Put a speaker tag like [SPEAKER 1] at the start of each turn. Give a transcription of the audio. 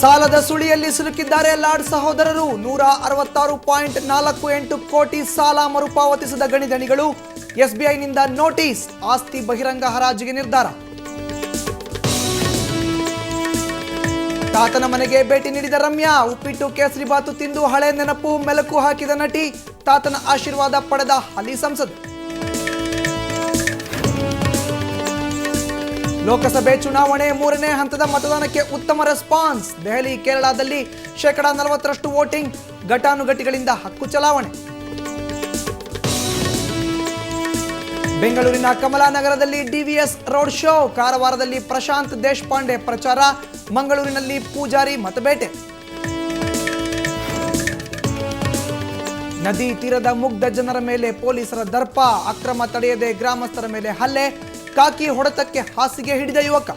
[SPEAKER 1] ಸಾಲದ ಸುಳಿಯಲ್ಲಿ ಸಿಲುಕಿದ್ದಾರೆ ಲಾಡ್ ಸಹೋದರರು. 166.48 ಕೋಟಿ ಸಾಲ ಮರುಪಾವತಿಸಿದ ಗಣಿಧಣಿಗಳು. ಎಸ್ಬಿಐನಿಂದ ನೋಟಿಸ್, ಆಸ್ತಿ ಬಹಿರಂಗ ಹರಾಜಿಗೆ ನಿರ್ಧಾರ. ತಾತನ ಮನೆಗೆ ಭೇಟಿ ನೀಡಿದ ರಮ್ಯಾ. ಉಪ್ಪಿಟ್ಟು ಕೇಸರಿಬಾತು ತಿಂದು ಹಳೆ ನೆನಪು ಮೆಲುಕು ಹಾಕಿದ ನಟಿ. ತಾತನ ಆಶೀರ್ವಾದ ಪಡೆದ ಹಾಲಿ ಸಂಸದ್. ಲೋಕಸಭೆ ಚುನಾವಣೆ 3ನೇ ಹಂತದ ಮತದಾನಕ್ಕೆ ಉತ್ತಮ ರೆಸ್ಪಾನ್ಸ್. ದೆಹಲಿ, ಕೇರಳದಲ್ಲಿ 40% ವೋಟಿಂಗ್. ಘಟಾನುಘಟಿಗಳಿಂದ ಹಕ್ಕು ಚಲಾವಣೆ. ಬೆಂಗಳೂರಿನ ಕಮಲಾನಗರದಲ್ಲಿ ಡಿವಿಎಸ್ ರೋಡ್ ಶೋ. ಕಾರವಾರದಲ್ಲಿ ಪ್ರಶಾಂತ್ ದೇಶಪಾಂಡೆ ಪ್ರಚಾರ. ಮಂಗಳೂರಿನಲ್ಲಿ ಪೂಜಾರಿ ಮತಬೇಟೆ. ನದಿ ತೀರದ ಮುಗ್ಧ ಜನರ ಮೇಲೆ ಪೊಲೀಸರ ದರ್ಪ. ಅಕ್ರಮ ತಡೆಯದೆ ಗ್ರಾಮಸ್ಥರ ಮೇಲೆ ಹಲ್ಲೆ. ಕಾಕಿ ಹೊಡೆತಕ್ಕೆ ಹಾಸಿಗೆ ಹಿಡಿದ ಯುವಕ.